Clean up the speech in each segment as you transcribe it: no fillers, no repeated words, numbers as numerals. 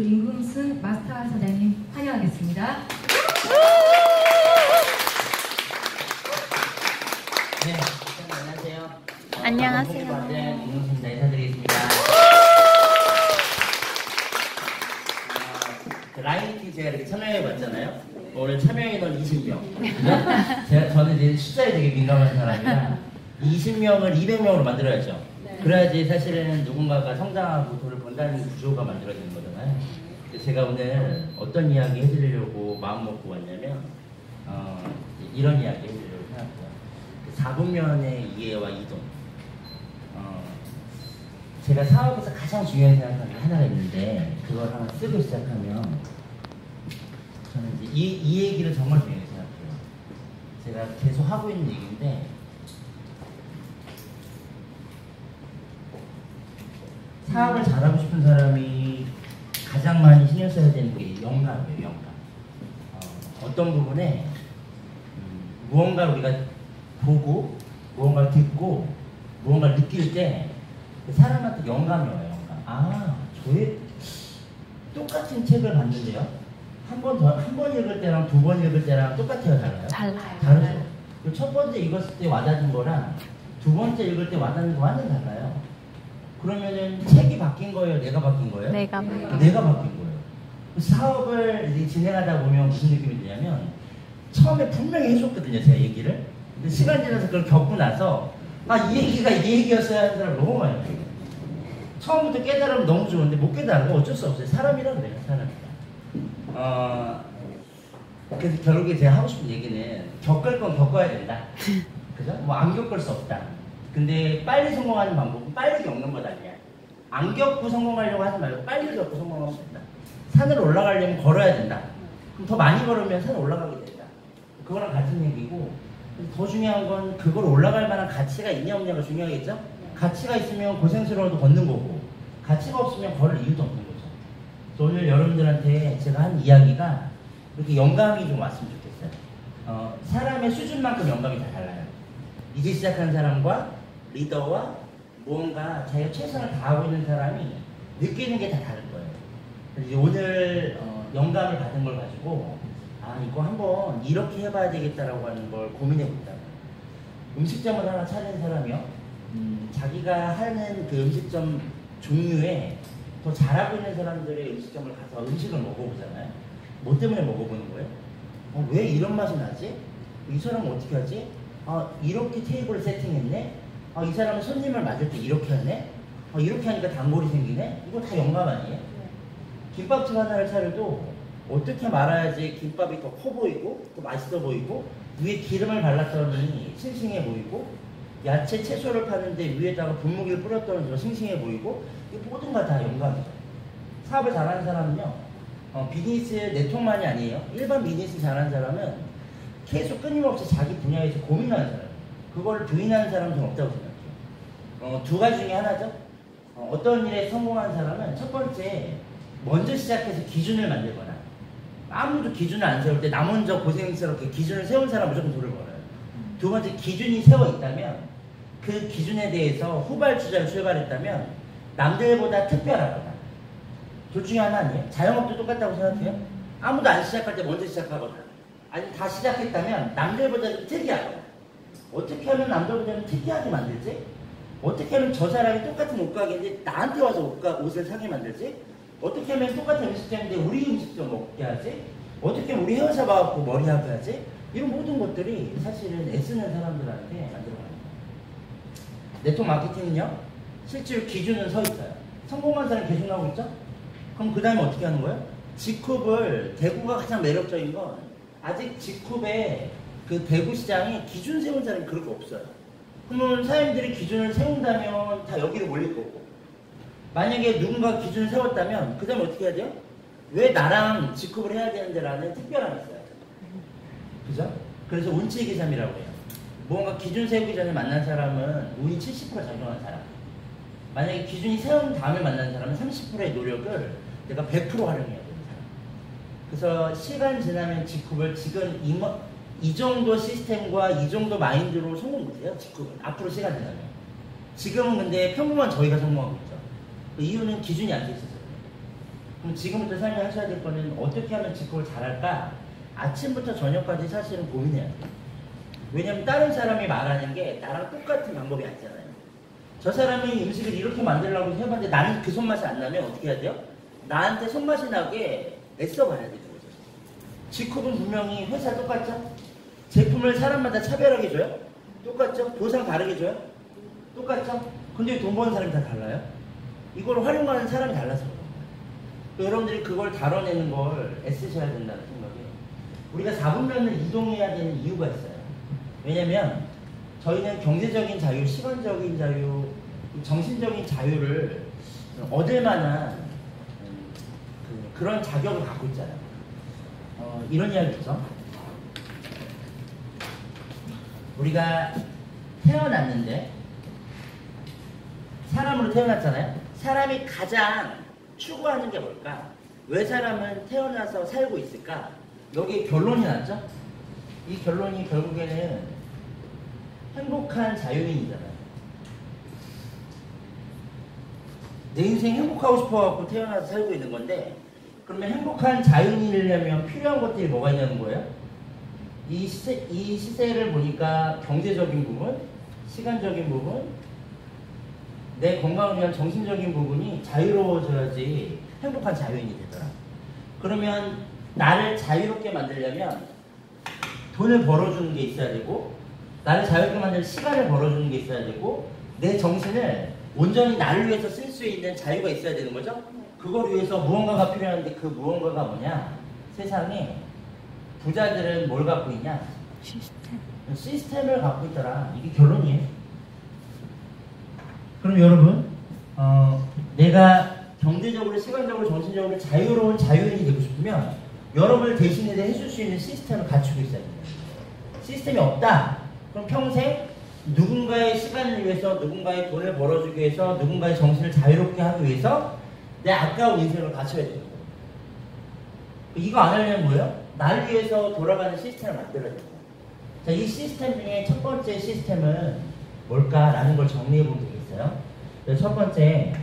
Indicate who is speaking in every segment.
Speaker 1: 임금순 마스터 사장님 환영하겠습니다.
Speaker 2: 네, 안녕하세요.
Speaker 3: 안녕하세요.
Speaker 2: 임금순입니다. 인사드리겠습니다. 라이팅 제가 이렇게 참여해봤잖아요. 오늘 참여인원 20명. 저는 이제 숫자에 되게 민감한 사람이라 20명을 200명으로 만들어야죠. 그래야지 사실은 누군가가 성장하고 돈을 번다는 구조가 만들어지는 거잖아요. 제가 오늘 어떤 이야기 해드리려고 마음 먹고 왔냐면 이런 이야기 해드리려고 생각해요. 4분면의 이해와 이동. 제가 사업에서 가장 중요하게 생각하는 게 하나가 있는데 그걸 하나 쓰고 시작하면 저는 이제 이 얘기를 정말 중요하게 생각해요. 제가 계속 하고 있는 얘기인데 사업을 잘하고 싶은 사람이 가장 많이 신경 써야 되는 게 영감이에요. 영감. 어떤 부분에 무언가 우리가 보고 무언가를 듣고 무언가를 느낄 때 그 사람한테 영감이 와요. 영감. 아, 저의 똑같은 책을 봤는데요. 한 번 읽을 때랑 두 번 읽을 때랑 똑같아요, 달라요?
Speaker 3: 달라요.
Speaker 2: 다르죠. 첫 번째 읽었을 때 와닿는 거랑 두 번째 읽을 때 와닿는 거 완전 달라요. 그러면은 책이 바뀐 거예요? 내가 바뀐 거예요?
Speaker 3: 내가 바뀐
Speaker 2: 거예요. 사업을 이제 진행하다 보면 무슨 느낌이 드냐면 처음에 분명히 해줬거든요, 제가 얘기를. 근데 시간 지나서 그걸 겪고 나서 이 얘기가 이 얘기였어야 하는 사람 너무 많아요. 처음부터 깨달으면 너무 좋은데 못 깨달으면 어쩔 수 없어요. 사람이라 그래요, 사람이라. 그래서 결국에 제가 하고 싶은 얘기는 겪을 건 겪어야 된다. 그죠? 뭐 안 겪을 수 없다. 근데 빨리 성공하는 방법은 빨리 겪는 것 아니야. 안 겪고 성공하려고 하지 말고 빨리 겪고 성공하면 된다. 산을 올라가려면 걸어야 된다. 그럼 더 많이 걸으면 산을 올라가게 된다. 그거랑 같은 얘기고 더 중요한 건 그걸 올라갈 만한 가치가 있냐 없냐가 중요하겠죠? 가치가 있으면 고생스러워도 걷는 거고 가치가 없으면 걸을 이유도 없는 거죠. 그래서 오늘 여러분들한테 제가 한 이야기가 이렇게 영감이 좀 왔으면 좋겠어요. 사람의 수준만큼 영감이 다 달라요. 이제 시작하는 사람과 리더와 무언가 자기가 최선을 다하고 있는 사람이 느끼는 게 다 다른 거예요. 그래서 오늘 영감을 받은 걸 가지고 이거 한번 이렇게 해봐야 되겠다라고 하는 걸 고민해 본다. 음식점을 하나 차린 사람이요. 자기가 하는 그 음식점 종류에 더 잘하고 있는 사람들의 음식점을 가서 음식을 먹어보잖아요. 뭐 때문에 먹어보는 거예요? 왜 이런 맛이 나지? 이 사람은 어떻게 하지? 이렇게 테이블을 세팅했네? 이 사람은 손님을 맞을 때 이렇게 하네? 이렇게 하니까 단골이 생기네? 이거 다 영감 아니에요? 김밥집 하나를 차려도 어떻게 말아야지 김밥이 더 커 보이고 더 맛있어 보이고 위에 기름을 발랐더니 싱싱해 보이고 야채 채소를 파는데 위에다가 분무기를 뿌렸더니 더 싱싱해 보이고 이 모든 거 다 영감이죠. 사업을 잘하는 사람은요 비즈니스 네트워크만이 아니에요. 일반 비즈니스 잘하는 사람은 계속 끊임없이 자기 분야에서 고민하는 사람, 그걸 부인하는 사람은 좀 없다고 생각해요. 두 가지 중에 하나죠. 어떤 일에 성공한 사람은 첫 번째 먼저 시작해서 기준을 만들거나 아무도 기준을 안 세울 때 나 먼저 고생스럽게 기준을 세운 사람은 무조건 돈을 벌어요. 두 번째, 기준이 세워 있다면 그 기준에 대해서 후발주자를 출발했다면 남들보다 특별하거나 둘 중에 하나 아니에요? 자영업도 똑같다고 생각해요? 아무도 안 시작할 때 먼저 시작하거나 아니 다 시작했다면 남들보다 특이하거나 어떻게 하면 남들보다는 특이하게 만들지? 어떻게 하면 저 사람이 똑같은 옷가게인데 나한테 와서 옷을 사게 만들지? 어떻게 하면 똑같은 음식점인데 우리 음식점 먹게 하지? 어떻게 하면 우리 헤어샵 와갖고 머리하게 하지? 이런 모든 것들이 사실은 애쓰는 사람들한테 만들어가는 거예요. 네트워크 마케팅은요, 실제로 기준은 서 있어요. 성공한 사람이 계속 나오고 있죠? 그럼 그 다음에 어떻게 하는 거예요? G쿱을, 대구가 가장 매력적인 건 아직 G쿱의 그 대구 시장에 기준 세운 사람이 그렇게 없어요. 그러면 사람들이 기준을 세운다면 다 여기로 몰릴 거고, 만약에 누군가 기준을 세웠다면 그 다음에 어떻게 해야 돼요? 왜 나랑 G쿱을 해야 되는데라는 특별함이 있어요. 그죠? 그래서 운치 계산이라고 해요. 뭔가 기준 세우기 전에 만난 사람은 운이 70% 작용한 사람. 만약에 기준이 세운 다음에 만난 사람은 30%의 노력을 내가 100% 활용해야 되는 사람. 그래서 시간 지나면 G쿱을 지금 이 정도 시스템과 이 정도 마인드로 성공 못해요. G쿱은 앞으로 시간 지나면. 지금은 근데 평범한 저희가 성공하고 있죠. 그 이유는 기준이 안 돼 있어서. 그럼 지금부터 설명하셔야 될 거는 어떻게 하면 직업을 잘할까? 아침부터 저녁까지 사실은 고민해야 돼요. 왜냐면 다른 사람이 말하는 게 나랑 똑같은 방법이 아니잖아요. 저 사람이 음식을 이렇게 만들려고 해봤는데 나는 그 손맛이 안 나면 어떻게 해야 돼요? 나한테 손맛이 나게 애써봐야 되는 거죠. 직업은 분명히 회사 똑같죠? 제품을 사람마다 차별하게 줘요? 똑같죠? 보상 다르게 줘요? 똑같죠? 근데 돈 버는 사람이 다 달라요? 이걸 활용하는 사람이 달라서 그런 거예요. 여러분들이 그걸 다뤄내는 걸 애쓰셔야 된다는 생각에 우리가 4분면을 이동해야 되는 이유가 있어요. 왜냐면 저희는 경제적인 자유, 시간적인 자유, 정신적인 자유를 얻을 만한 그런 자격을 갖고 있잖아요. 이런 이야기 있죠. 우리가 태어났는데 사람으로 태어났잖아요. 사람이 가장 추구하는 게 뭘까? 왜 사람은 태어나서 살고 있을까? 여기에 결론이 났죠? 이 결론이 결국에는 행복한 자유인이잖아요. 내 인생 행복하고 싶어갖고 태어나서 살고 있는 건데, 그러면 행복한 자유인이려면 필요한 것들이 뭐가 있냐는 거예요? 이 시세를 보니까 경제적인 부분, 시간적인 부분, 내 건강을 위한 정신적인 부분이 자유로워져야지 행복한 자유인이 되더라. 그러면 나를 자유롭게 만들려면 돈을 벌어주는 게 있어야 되고, 나를 자유롭게 만들 시간을 벌어주는 게 있어야 되고, 내 정신을 온전히 나를 위해서 쓸 수 있는 자유가 있어야 되는 거죠. 그걸 위해서 무언가가 필요한데 그 무언가가 뭐냐? 세상에 부자들은 뭘 갖고 있냐? 시스템을 갖고 있더라. 이게 결론이에요. 그럼 여러분, 내가 경제적으로, 시간적으로, 정신적으로 자유로운 자유인이 되고 싶으면 여러분을 대신해 해줄 수 있는 시스템을 갖추고 있어야 됩니다. 시스템이 없다. 그럼 평생 누군가의 시간을 위해서, 누군가의 돈을 벌어주기 위해서, 누군가의 정신을 자유롭게 하기 위해서 내 아까운 인생을 갖춰야 되는 거예요. 이거 안 하려면 뭐예요? 나를 위해서 돌아가는 시스템을 만들어야 돼요. 자, 이 시스템 중에 첫 번째 시스템은 뭘까라는 걸 정리해 보면 되겠어요. 첫 번째,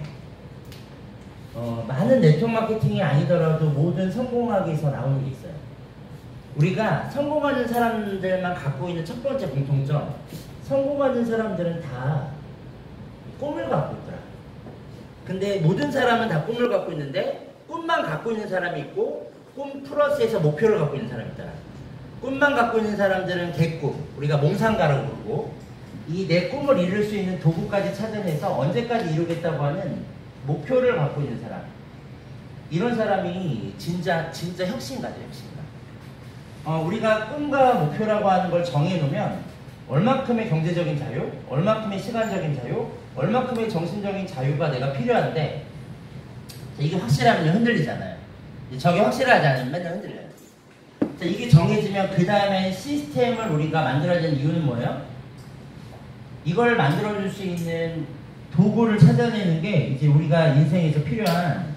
Speaker 2: 많은 네트워크 마케팅이 아니더라도 모든 성공학에서 나오는 게 있어요. 우리가 성공하는 사람들만 갖고 있는 첫 번째 공통점, 성공하는 사람들은 다 꿈을 갖고 있더라. 근데 모든 사람은 다 꿈을 갖고 있는데 꿈만 갖고 있는 사람이 있고 꿈 플러스에서 목표를 갖고 있는 사람이 있더라. 꿈만 갖고 있는 사람들은 개꿈, 우리가 몽상가라고 부르고, 이 내 꿈을 이룰 수 있는 도구까지 찾아내서 언제까지 이루겠다고 하는 목표를 갖고 있는 사람, 이런 사람이 진짜 혁신가죠, 혁신가. 우리가 꿈과 목표라고 하는 걸 정해놓으면 얼마큼의 경제적인 자유, 얼마큼의 시간적인 자유, 얼마큼의 정신적인 자유가 내가 필요한데, 이게 확실하면 흔들리잖아요. 저게 확실하지 않으면 맨날 흔들려요. 자, 이게 정해지면 그 다음에 시스템을 우리가 만들어야 되는 이유는 뭐예요? 이걸 만들어줄 수 있는 도구를 찾아내는 게 이제 우리가 인생에서 필요한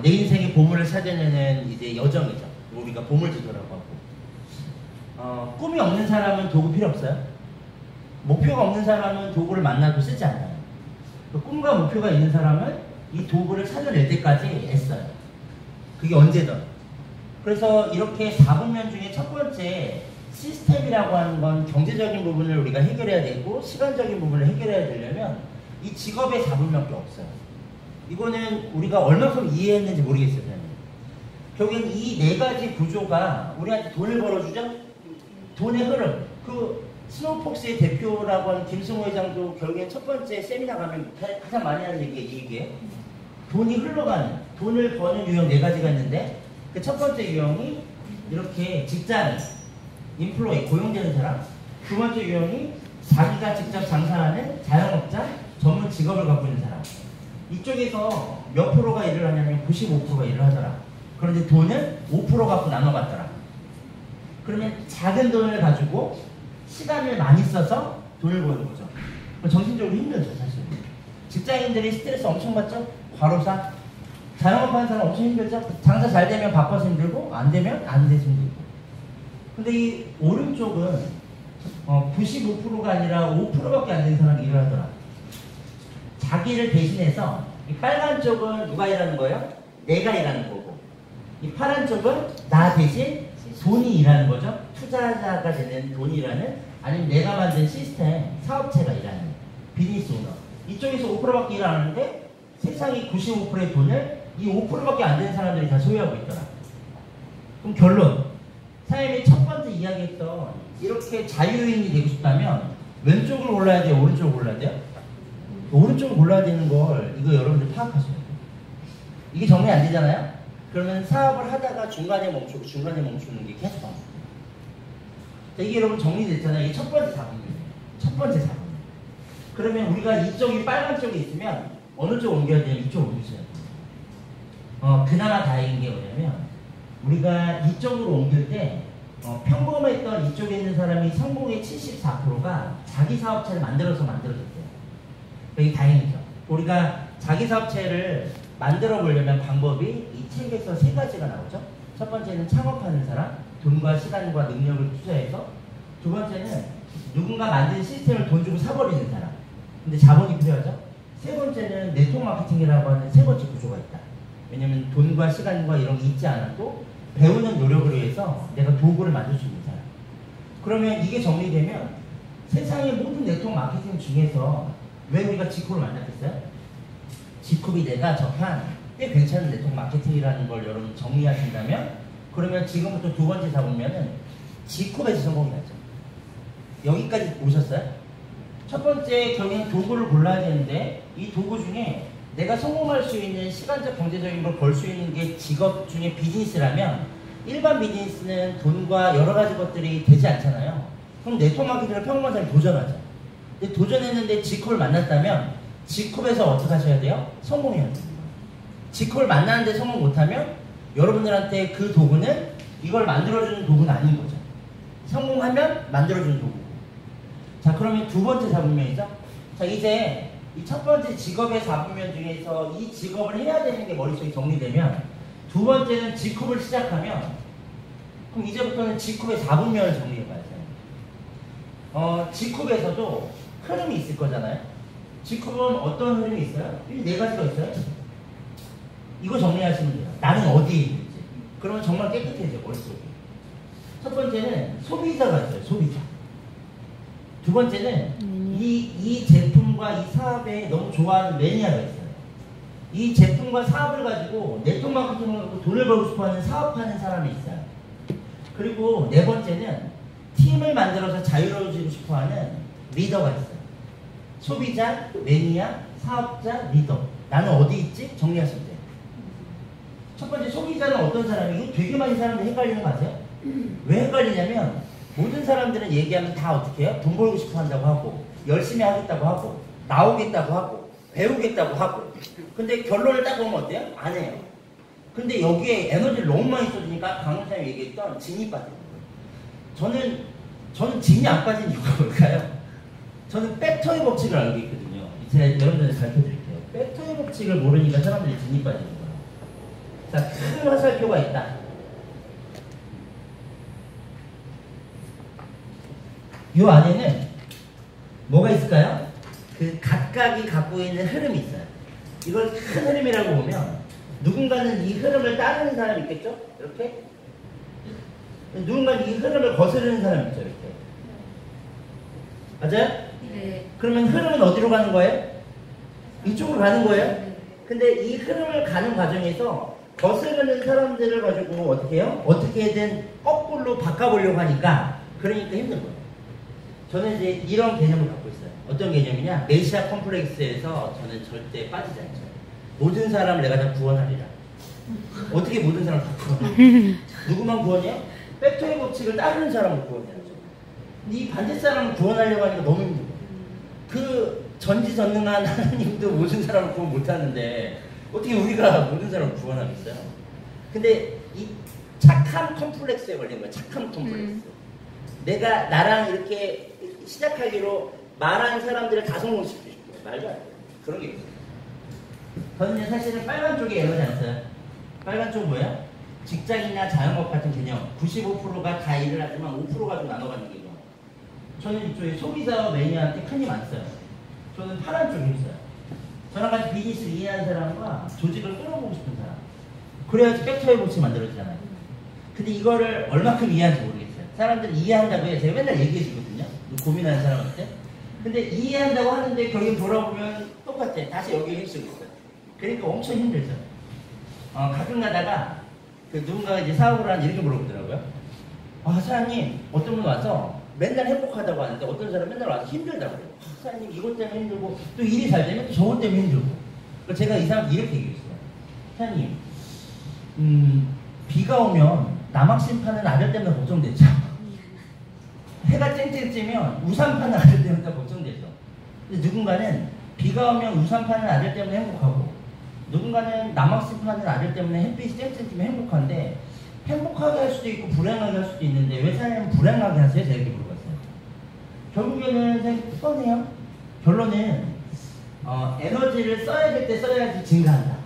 Speaker 2: 내 인생의 보물을 찾아내는 이제 여정이죠. 우리가 보물지도라고 하고. 꿈이 없는 사람은 도구 필요 없어요. 목표가 없는 사람은 도구를 만나도 쓰지 않아요. 꿈과 목표가 있는 사람은 이 도구를 찾아낼 때까지 애써요. 그게 언제든. 그래서 이렇게 4분면 중에 첫 번째 시스템이라고 하는 건 경제적인 부분을 우리가 해결해야 되고, 시간적인 부분을 해결해야 되려면 이 직업의 4분면밖에 없어요. 이거는 우리가 얼마큼 이해했는지 모르겠어요. 결국엔 이 네 가지 구조가 우리한테 돈을 벌어주죠? 돈의 흐름. 그 스노우폭스의 대표라고 하는 김승호 회장도 결국엔 첫 번째 세미나 가면 가장 많이 하는 얘기가 이 얘기예요. 돈이 흘러가는, 돈을 버는 유형 네 가지가 있는데, 그 첫 번째 유형이 이렇게 직장, 인플로이, 고용되는 사람. 두 번째 유형이 자기가 직접 장사하는 자영업자, 전문 직업을 갖고 있는 사람. 이쪽에서 몇 프로가 일을 하냐면 95%가 일을 하더라. 그런데 돈은 5% 갖고 나눠갔더라. 그러면 작은 돈을 가지고 시간을 많이 써서 돈을 버는 거죠. 정신적으로 힘들죠, 사실. 직장인들이 스트레스 엄청 받죠? 과로사. 자영업하는 사람 엄청 힘들죠? 장사 잘 되면 바빠서 힘들고, 안 되면 안 돼서 힘들고. 근데 이 오른쪽은 95%가 아니라 5%밖에 안 되는 사람이 일을 하더라. 자기를 대신해서 이 빨간 쪽은 누가 일하는 거예요? 내가 일하는 거고, 이 파란 쪽은 나 대신 돈이 일하는 거죠. 투자자가 되는 돈이 일하는, 아니면 내가 만든 시스템, 사업체가 일하는 비즈니스 오너. 이쪽에서 5%밖에 일 안 하는데 세상이 95%의 돈을 이 5%밖에 안 되는 사람들이 다 소유하고 있더라. 그럼 결론, 사장님이 첫 번째 이야기했던 이렇게 자유인이 되고 싶다면 왼쪽을 골라야 돼요? 오른쪽을 골라야 돼요? 오른쪽을 골라야 되는 걸 이거 여러분들 파악하셔야 돼요. 이게 정리 안 되잖아요? 그러면 사업을 하다가 중간에 멈추는 게 계속 나옵니다. 이게 여러분 정리됐잖아요. 이게 첫 번째 작업이에요. 첫 번째 작업. 그러면 우리가 이쪽이 빨간 쪽에 있으면 어느 쪽 옮겨야 돼요? 이쪽으로 옮기셔야 돼요. 그나마 다행인 게 뭐냐면 우리가 이쪽으로 옮길 때 평범했던 이쪽에 있는 사람이 성공의 74%가 자기 사업체를 만들어졌대요. 이게 다행이죠. 우리가 자기 사업체를 만들어 보려면 방법이 이 책에서 세 가지가 나오죠. 첫 번째는 창업하는 사람, 돈과 시간과 능력을 투자해서. 두 번째는 누군가 만든 시스템을 돈 주고 사버리는 사람. 근데 자본이 필요하죠. 세 번째는 네트워크 마케팅이라고 하는 세 번째 구조가 있다. 왜냐면 돈과 시간과 이런 게 있지 않아도 배우는 노력을 위해서 내가 도구를 만들 수 있는 사람. 그러면 이게 정리되면 세상의 모든 네트워크 마케팅 중에서 왜 우리가 지코를 만났겠어요? 지코비 내가 접한 꽤 괜찮은 네트워크 마케팅이라는 걸 여러분 정리하신다면, 그러면 지금부터 두 번째 잡으면은 지코에서 성공이 나죠. 여기까지 오셨어요? 첫 번째 결국엔 도구를 골라야 되는데, 이 도구 중에 내가 성공할 수 있는 시간적 경제적인 걸 벌 수 있는 게 직업 중에 비즈니스라면, 일반 비즈니스는 돈과 여러 가지 것들이 되지 않잖아요. 그럼 네트워크 마케팅을 평범한 사람이 도전하죠. 근데 도전했는데 지코를 만났다면 지코에서 어떻게 하셔야 돼요? 성공해야 돼요. 지코를 만나는데 성공 못하면 여러분들한테 그 도구는 이걸 만들어주는 도구는 아닌 거죠. 성공하면 만들어주는 도구고. 자, 그러면 두 번째 잡음면이죠. 자, 이제 이 첫 번째 직업의 잡음면 중에서 이 직업을 해야 되는 게 머릿속에 정리되면, 두 번째는 직업을 시작하면, 그럼 이제부터는 직업의 잡음면을 정리해봐야 돼요. 직업에서도 흐름이 있을 거잖아요. 직업은 어떤 흐름이 있어요? 이 네 가지가 있어요. 이거 정리하시면 돼요. 나는 어디에 있는지. 그러면 정말 깨끗해져요, 머릿속이. 첫 번째는 소비자가 있어요, 소비자. 두 번째는 이 제품과 이 사업에 너무 좋아하는 매니아가 있어요. 이 제품과 사업을 가지고 네트워크 마케팅을 하고 돈을 벌고 싶어하는 사업하는 사람이 있어요. 그리고 네 번째는 팀을 만들어서 자유로워지고 싶어하는 리더가 있어요. 소비자, 매니아, 사업자, 리더. 나는 어디 있지? 정리하시면 돼요. 첫 번째 소비자는 어떤 사람이고, 이거 되게 많이 사람들이 헷갈리는 거 아세요? 왜 헷갈리냐면 모든 사람들은 얘기하면 다 어떻게 해요? 돈 벌고 싶어 한다고 하고, 열심히 하겠다고 하고, 나오겠다고 하고, 배우겠다고 하고. 근데 결론을 딱 보면 어때요? 안 해요. 근데 여기에 에너지를 너무 많이 쏟으니까 강원사님이 얘기했던 진이 빠지는 거예요. 저는 진이 안 빠진 이유가 뭘까요? 저는 백터의 법칙을 알고 있거든요. 제가 여러분들한테 가르쳐드릴게요. 백터의 법칙을 모르니까 사람들이 진이 빠지는 거예요. 자, 큰 화살표가 있다. 이 안에는 뭐가 있을까요? 그 각각이 갖고 있는 흐름이 있어요. 이걸 큰 흐름이라고 보면 누군가는 이 흐름을 따르는 사람이 있겠죠? 이렇게. 누군가는 이 흐름을 거스르는 사람이 있죠. 이렇게. 맞아요?
Speaker 1: 네.
Speaker 2: 그러면 흐름은 어디로 가는 거예요? 이쪽으로 가는 거예요? 근데 이 흐름을 가는 과정에서 거스르는 사람들을 가지고 어떻게 해요? 어떻게든 거꾸로 바꿔보려고 하니까, 그러니까 힘든 거예요. 저는 이제 이런 개념을 갖고 있어요. 어떤 개념이냐? 메시아 컴플렉스에서 저는 절대 빠지지 않죠. 모든 사람을 내가 다 구원하리라. 어떻게 모든 사람을 다 구원해? 누구만 구원해요? 백터의 법칙을 따르는 사람을 구원해야죠. 근데 이 반대 사람을 구원하려고 하니까 너무 힘든 거예요. 그 전지전능한 하나님도 모든 사람을 구원 못하는데 어떻게 우리가 모든 사람을 구원하겠어요? 근데 이 착함 컴플렉스에 걸린 거예요. 착함 컴플렉스. 내가 나랑 이렇게 시작하기로 말한 사람들을 다 성공시키고 싶어요. 말도 안 돼요. 그런 게 있어요. 저는 사실은 빨간 쪽에 에너지 안 써요. 빨간 쪽 뭐야? 직장이나 자영업 같은 개념. 95%가 다 일을 하지만 5%가 좀 나눠가는 개념. 저는 이쪽에 소비자와 매니아한테 큰 힘 안 써요. 저는 파란 쪽에 있어요. 저랑 같이 비즈니스를 이해하는 사람과 조직을 끌어보고 싶은 사람. 그래야지 팩터의 법칙이 만들어지잖아요. 근데 이거를 얼마큼 이해하는지 모르겠어요. 사람들이 이해한다고 해요. 제가 맨날 얘기해 주거든요. 고민하는 사람한테. 근데 이해한다고 하는데 결국 돌아보면 똑같아. 다시 여기 핵심이 있어요. 그러니까 엄청 힘들죠. 가끔 가다가 누군가가 이제 사업을 하는 이렇게 물어보더라고요. 사장님, 어떤 분 와서 맨날 행복하다고 하는데 어떤 사람 맨날 와서 힘들다고 해요. 사장님, 이것 때문에 힘들고 또 일이 잘 되면 또 저것 때문에 힘들고. 그래서 제가 이 사람 이렇게 얘기했어요. 사장님, 비가 오면 남학신 파는 아들 때문에 걱정되죠. 해가 쨍쨍 찌면 우산 파는 아들 때문에 더 걱정되죠. 근데 누군가는 비가 오면 우산 파는 아들 때문에 행복하고, 누군가는 남학신 파는 아들 때문에 햇빛이 쨍쨍 찌면 행복한데, 행복하게 할 수도 있고 불행하게 할 수도 있는데 왜 사장님은 불행하게 하세요? 제가 이렇게 물어봤어요. 결국에는 뻔해요. 결론은 에너지를 써야 될 때 써야지 증가한다.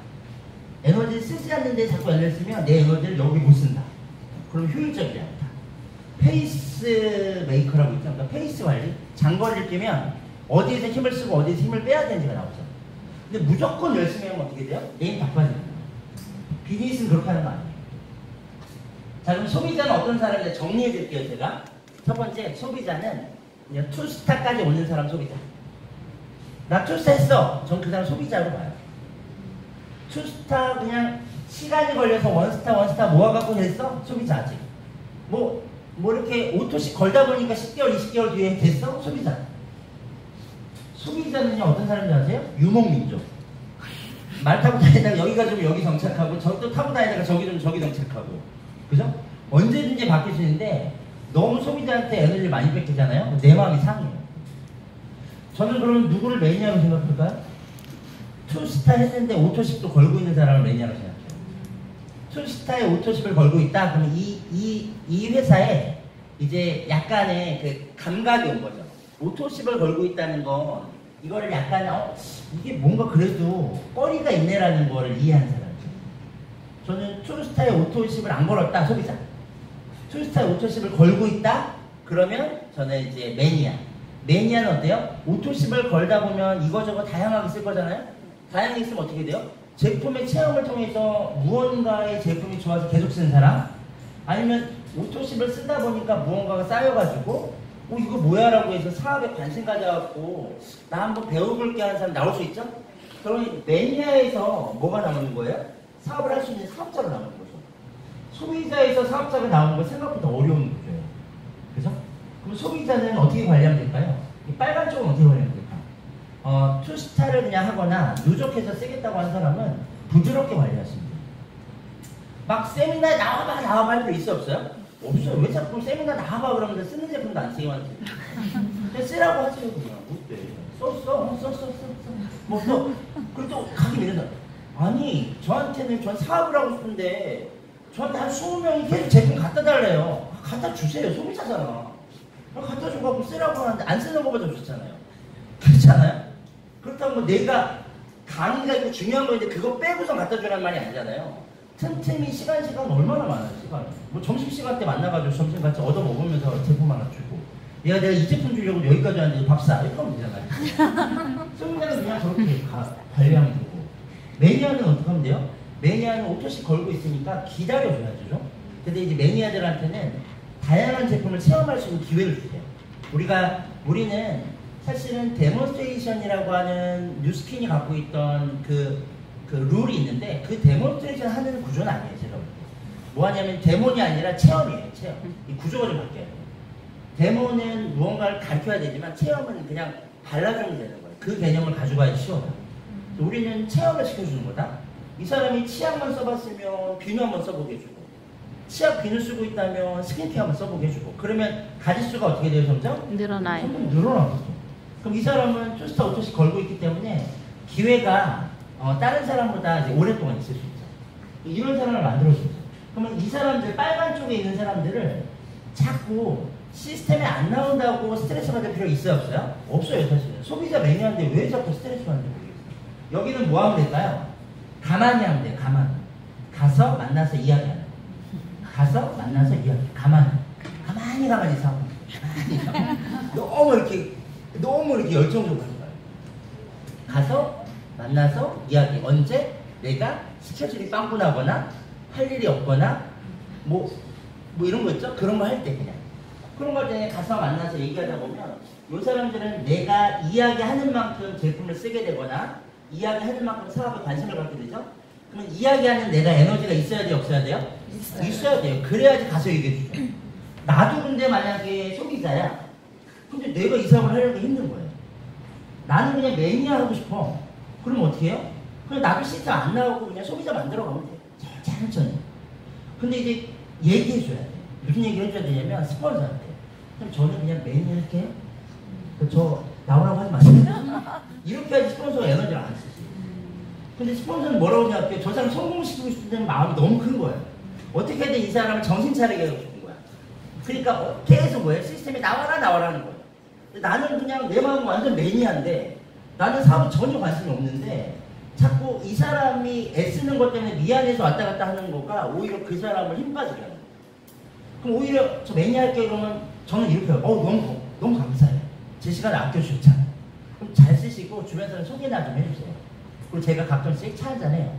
Speaker 2: 에너지를 쓰지 않는데 자꾸 에너지를 쓰면 내 에너지를 여기 못 쓴다. 그럼 효율적이지 않다. 페이스 메이커라고 있죠. 그러니까 페이스 관리. 장거리를 뛰면 어디에서 힘을 쓰고 어디에서 힘을 빼야 되는지가 나오죠. 근데 무조건 열심히 하면 어떻게 돼요? 내일 바빠집니다. 비즈니스는 그렇게 하는 거 아니에요. 자, 그럼 소비자는 어떤 사람인지 정리해 드릴게요, 제가. 첫 번째, 소비자는 그냥 투스타까지 오는 사람 소비자. 나 투스타 했어. 전 그 사람 소비자로 봐요. 투스타 그냥 시간이 걸려서 원스타 모아갖고 됐어? 소비자 아직. 뭐 이렇게 오토씩 걸다 보니까 10개월, 20개월 뒤에 됐어? 소비자. 소비자는요, 어떤 사람인지 아세요? 유목민족. 말 타고 다니다가 여기가 좀 여기 정착하고, 또 타고 다니다가 저기 좀 저기 정착하고. 그죠? 언제든지 바뀔 수 있는데, 너무 소비자한테 에너지를 많이 뺏기잖아요? 내 마음이 상해요. 저는 그럼 누구를 매니아로 생각할까요? 투스타 했는데 오토십도 걸고 있는 사람을 매니아로 생각해요. 투스타에 오토십을 걸고 있다? 그러면 이 회사에 이제 약간의 그 감각이 온 거죠. 오토십을 걸고 있다는 건 이거를 약간 이게 뭔가 그래도 꺼리가 있네라는 거를 이해하는 사람이죠. 저는 투스타에 오토십을 안 걸었다, 소비자. 투스타에 오토십을 걸고 있다? 그러면 저는 이제 매니아. 매니아는 어때요? 오토십을 걸다 보면 이거저거 다양하게 쓸 거잖아요? 다양하게 있으면 어떻게 돼요? 제품의 체험을 통해서 무언가의 제품이 좋아서 계속 쓰는 사람, 아니면 오토십을 쓰다 보니까 무언가가 쌓여가지고 이거 뭐야 라고 해서 사업에 관심 가져갖고 나 한번 배워볼게 하는 사람 나올 수 있죠? 그러면 매니아에서 뭐가 나오는 거예요? 사업을 할 수 있는 사업자가 나오는 거죠. 소비자에서 사업자가 나오는 건 생각보다 어려운 거죠. 그죠? 그럼 소비자는 어떻게 관리하면 될까요? 이 빨간 쪽은 어떻게 관리하면 될까요? 투스타를 그냥 하거나 누적해서 쓰겠다고 하는 사람은 부드럽게 관리하십니다. 막 세미나에 나와봐 할 필요 있어 없어요? 없어요. 왜 자꾸 세미나 나와봐 그러면서 쓰는 제품도 안 쓰게 만드세요. 그냥 쓰라고 하세요. 그냥 어때? 써. 그리고 또 가기 이래서 아니 저한테는 전 사업을 하고 싶은데 저한테 한 20명이 계속 제품 갖다 달래요. 갖다 주세요. 소비자잖아. 갖다 줘갖고 쓰라고 하는데 안 쓰는 것보다 좋잖아요. 그렇지 않아요? 그렇다고 뭐 내가 강의가 있고 중요한 거인데 그거 빼고서 갖다 주라는 말이 아니잖아요. 틈틈이 시간 얼마나 많아요, 시간. 뭐 점심시간 때 만나가지고 점심 같이 얻어 먹으면서 제품 하나 주고. 내가 이 제품 주려고 여기까지 왔는데 밥 사. 이렇게 하면 되잖아요. 소비자는 그냥 저렇게 관리하면 되고. 매니아는 어떻게 하면 돼요? 매니아는 오토씩 걸고 있으니까 기다려줘야죠. 근데 이제 매니아들한테는 다양한 제품을 체험할 수 있는 기회를 주세요. 우리는 사실은 데몬스트레이션이라고 하는 뉴스킨이 갖고 있던 그 룰이 있는데 그 데몬스트레이션 하는 구조는 아니에요. 제가 볼 때. 뭐 하냐면 데몬이 아니라 체험이에요. 체험. 이 구조가 좀 바뀌어요. 데몬은 무언가를 가르쳐야 되지만 체험은 그냥 발라주면 되는 거예요. 그 개념을 가져가야 쉬워요. 우리는 체험을 시켜주는 거다. 이 사람이 치약만 써봤으면 비누 한번 써보게 해주고, 치약 비누 쓰고 있다면 스킨케어 한번 써보게 해주고, 그러면 가짓수가 어떻게 돼요? 점점?
Speaker 3: 늘어나요.
Speaker 2: 늘어나거든요. 그럼 이 사람은 투스타 오토씩 걸고 있기 때문에 기회가 다른 사람보다 이제 오랫동안 있을 수 있죠. 이런 사람을 만들어주죠. 그러면 이 사람들, 빨간 쪽에 있는 사람들을 자꾸 시스템에 안 나온다고 스트레스 받을 필요 있어요? 없어요? 없어요, 사실은. 소비자 매니아인데 왜 자꾸 스트레스 받는지 모르겠어요. 여기는 뭐 하면 될까요? 가만히 하면 돼요, 가만히. 가서 만나서 이야기하는 거. 가서 만나서 이야기. 가만히 사고. 너무 이렇게 열정적으로 하는 거예요. 가서 만나서 이야기. 언제 내가 스케줄이 빵꾸 나거나 할 일이 없거나 뭐 이런 거 있죠? 그런 거 할 때 그냥 그런 거 때문에 가서 만나서 얘기하다 보면 이 사람들은 내가 이야기하는 만큼 제품을 쓰게 되거나 이야기하는 만큼 사업에 관심을 갖게 되죠? 그러면 이야기하는 내가 에너지가 있어야 돼요? 없어야 돼요? 있어야 돼요. 그래야지 가서 얘기해 주죠. 나도 근데 만약에 소비자야. 근데 내가 이 사업을 하려고 힘든 거예요. 나는 그냥 매니아 하고 싶어. 그럼 어떻게 해요? 그냥 나도 시스템 안 나오고 그냥 소비자 만들어 가면 돼. 천천히. 근데 이제 얘기해 줘야 돼. 무슨 얘기를 해줘야 되냐면 스폰서한테. 그럼 저는 그냥 매니아 할게요. 저 나오라고 하지 마세요. 이렇게 하지 스폰서가 에너지를 안 쓰지. 근데 스폰서는 뭐라고 생각해요? 저 사람 성공시키고 싶다는 마음이 너무 큰 거예요. 어떻게든 이 사람을 정신 차리게 하고 싶은 거야. 그러니까 계속 뭐예요? 시스템에 나와라는 거예요. 나는 그냥 내 마음은 완전 매니아인데 나는 사업에 전혀 관심이 없는데 자꾸 이 사람이 애쓰는 것 때문에 미안해서 왔다 갔다 하는 거가 오히려 그 사람을 힘 빠지게 하는 거예요. 그럼 오히려 저 매니아 할게요 그러면 저는 이렇게 해요. 너무 감사해요. 제 시간 아껴주셨잖아요. 그럼 잘 쓰시고 주변 사람 소개나 좀 해주세요. 그리고 제가 가끔씩 차 한잔해요.